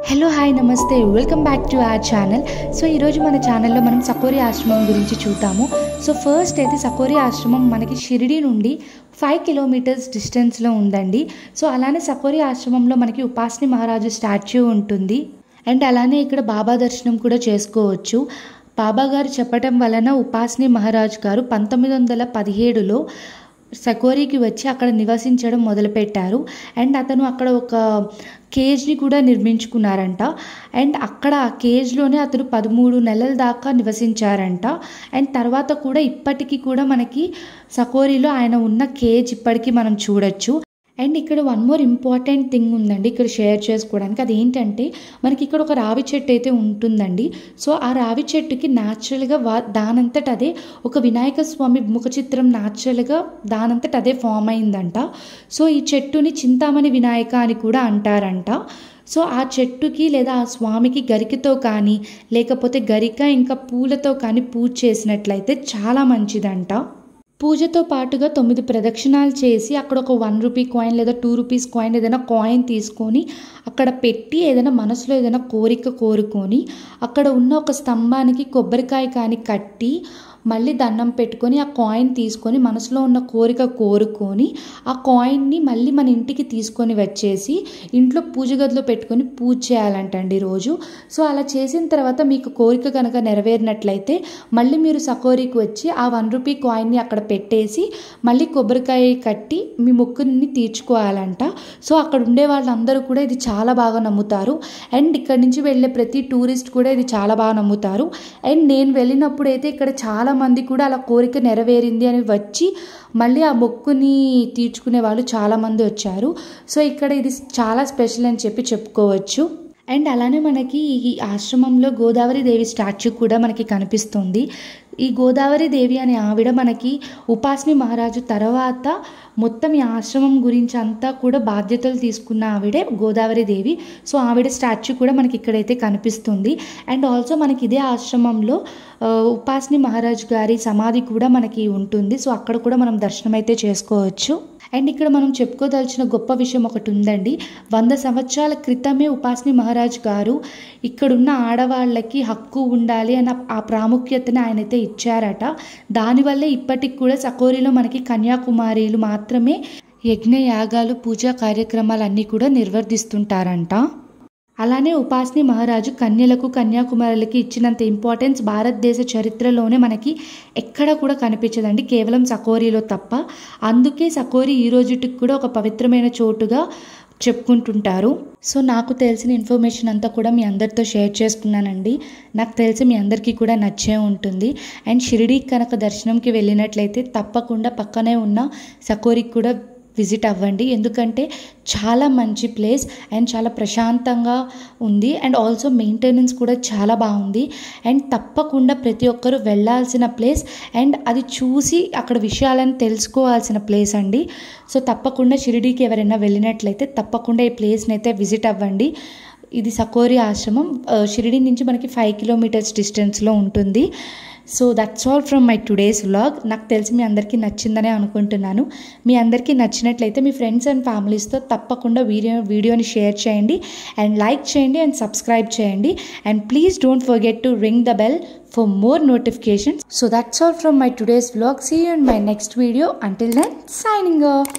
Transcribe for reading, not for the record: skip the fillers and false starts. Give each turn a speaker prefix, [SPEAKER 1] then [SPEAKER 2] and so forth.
[SPEAKER 1] Hello hi నమస్తే welcome back to our channel. So ఈరోజు మన ఛానల్లో మనం సకోరి ఆశ్రమం గురించి చూద్దాము. సో ఫస్ట్ అయితే సకోరి ఆశ్రమం మనకి షిరిడి నుండి 5 కిలోమీటర్స్ డిస్టెన్స్లో ఉందండి. సో అలానే సకోరి ఆశ్రమంలో మనకి ఉపాసిని మహారాజు స్టాచ్యూ ఉంటుంది అండ్ అలానే ఇక్కడ బాబా దర్శనం కూడా చేసుకోవచ్చు. బాబా గారు చెప్పడం వలన ఉపాసిని మహారాజు గారు 1917లో సకోరికి వచ్చి అక్కడ నివసించడం మొదలుపెట్టారు అండ్ అతను అక్కడ ఒక కేజ్ని కూడా నిర్మించుకున్నారంట అండ్ అక్కడ ఆ కేజ్లోనే అతను 13 నెలల దాకా నివసించారంట. అండ్ తర్వాత కూడా ఇప్పటికీ కూడా మనకి సకోరిలో ఆయన ఉన్న కేజ్ ఇప్పటికీ మనం చూడొచ్చు. అండ్ ఇక్కడ వన్ మోర్ ఇంపార్టెంట్ థింగ్ ఉందండి ఇక్కడ షేర్ చేసుకోవడానికి. అది ఏంటంటే మనకి ఇక్కడ ఒక రావి చెట్టు అయితే ఉంటుందండి. సో ఆ రావి చెట్టుకి న్యాచురల్గా దానంతట అదే ఒక వినాయక స్వామి ముఖ చిత్రం న్యాచురల్గా దానంతట అదే ఫామ్ అయిందంట. సో ఈ చెట్టుని చింతామణి వినాయక అని కూడా అంటారంట. సో ఆ చెట్టుకి లేదా ఆ స్వామికి గరికతో కానీ లేకపోతే గరిక ఇంకా పూలతో కానీ పూజ చేసినట్లయితే చాలా మంచిదంట. పూజతో పాటుగా 9 ప్రదక్షిణాలు చేసి అక్కడ ఒక 1 రూపీ కాయిన్ లేదా 2 రూపీస్ కాయిన్ ఏదైనా కాయిన్ తీసుకొని అక్కడ పెట్టి ఏదైనా మనసులో ఏదైనా కోరిక కోరుకొని అక్కడ ఉన్న ఒక స్తంభానికి కొబ్బరికాయ కానీ కట్టి మళ్ళీ దండం పెట్టుకొని ఆ కాయిన్ తీసుకొని మనసులో ఉన్న కోరిక కోరుకొని ఆ కాయిన్ని మళ్ళీ మన ఇంటికి తీసుకొని వచ్చేసి ఇంట్లో పూజ గదిలో పెట్టుకొని పూజ చేయాలంటండి రోజు. సో అలా చేసిన తర్వాత మీకు కోరిక కనుక నెరవేరినట్లయితే మళ్ళీ మీరు సకోరికి వచ్చి ఆ 1 రూపీ కాయిన్ని అక్కడ పెట్టేసి మళ్ళీ కొబ్బరికాయ కట్టి మీ మొక్కుని తీర్చుకోవాలంట. సో అక్కడ ఉండే వాళ్ళందరూ కూడా ఇది చాలా బాగా నమ్ముతారు అండ్ ఇక్కడ నుంచి వెళ్ళే ప్రతి టూరిస్ట్ కూడా ఇది చాలా బాగా నమ్ముతారు. అండ్ నేను వెళ్ళినప్పుడు అయితే ఇక్కడ చాలా మంది కూడా అలా కోరిక నెరవేరింది అని వచ్చి మళ్ళీ ఆ మొక్కుని తీర్చుకునే వాళ్ళు చాలామంది వచ్చారు. సో ఇక్కడ ఇది చాలా స్పెషల్ అని చెప్పుకోవచ్చు. అండ్ అలానే మనకి ఈ ఆశ్రమంలో గోదావరి దేవి స్టాచ్యూ కూడా మనకి కనిపిస్తుంది. ఈ గోదావరి దేవి అనే ఆవిడ మనకి ఉపాసిని మహారాజు తర్వాత మొత్తం ఈ ఆశ్రమం గురించి అంతా కూడా బాధ్యతలు తీసుకున్న ఆవిడే గోదావరి దేవి. సో ఆవిడ స్టాచ్యూ కూడా మనకి ఇక్కడైతే కనిపిస్తుంది. అండ్ ఆల్సో మనకి ఇదే ఆశ్రమంలో ఉపాసిని మహారాజు గారి సమాధి కూడా మనకి ఉంటుంది. సో అక్కడ కూడా మనం దర్శనం అయితే చేసుకోవచ్చు. అండ్ ఇక్కడ మనం చెప్పుకోదలిచిన గొప్ప విషయం ఒకటి ఉందండి. 100 సంవత్సరాల క్రితమే ఉపాసిని మహారాజు గారు ఇక్కడున్న ఆడవాళ్ళకి హక్కు ఉండాలి అని ఆ ప్రాముఖ్యతని ఆయనైతే ఇచ్చారట. దానివల్లే ఇప్పటికి కూడా సకోరిలో మనకి కన్యాకుమారీలు మాత్రమే యజ్ఞ యాగాలు పూజా కార్యక్రమాలన్నీ కూడా నిర్వర్తిస్తుంటారంట. అలానే ఉపాసిని మహారాజు కన్యలకు కన్యాకుమారులకి ఇచ్చినంత ఇంపార్టెన్స్ భారతదేశ చరిత్రలోనే మనకి ఎక్కడ కూడా కనిపించదండి, కేవలం సకోరిలో తప్ప. అందుకే సకోరి ఈ రోజుటికి కూడా ఒక పవిత్రమైన చోటుగా చెప్పుకుంటుంటారు. సో నాకు తెలిసిన ఇన్ఫర్మేషన్ అంతా కూడా మీ అందరితో షేర్ చేసుకున్నానండి. నాకు తెలిసి మీ అందరికీ కూడా నచ్చే ఉంటుంది. అండ్ షిరిడి కనుక దర్శనంకి వెళ్ళినట్లయితే తప్పకుండా పక్కనే ఉన్న సకోరికి కూడా విజిట్ అవ్వండి. ఎందుకంటే చాలా మంచి ప్లేస్ అండ్ చాలా ప్రశాంతంగా ఉంది అండ్ ఆల్సో మెయింటెనెన్స్ కూడా చాలా బాగుంది. అండ్ తప్పకుండా ప్రతి ఒక్కరూ వెళ్ళాల్సిన ప్లేస్ అండ్ అది చూసి అక్కడ విషయాలను తెలుసుకోవాల్సిన ప్లేస్ అండి. సో తప్పకుండా షిరిడీకి ఎవరైనా వెళ్ళినట్లయితే తప్పకుండా ఈ ప్లేస్ని అయితే విజిట్ అవ్వండి. ఇది సకోరి ఆశ్రమం షిరిడి నుంచి మనకి 5 కిలోమీటర్స్ డిస్టెన్స్లో ఉంటుంది. So that's all from my today's vlog. నాకు తెలిసి మీ అందరికీ నచ్చిందనే అనుకుంటున్నాను. మీ అందరికీ నచ్చినట్లయితే మీ ఫ్రెండ్స్ అండ్ ఫ్యామిలీస్తో తప్పకుండా వీడియోని షేర్ చేయండి అండ్ లైక్ చేయండి అండ్ సబ్స్క్రైబ్ చేయండి. And please don't forget to ring the bell for more notifications. So that's all from my today's vlog. See you in my next video. Until then, signing off.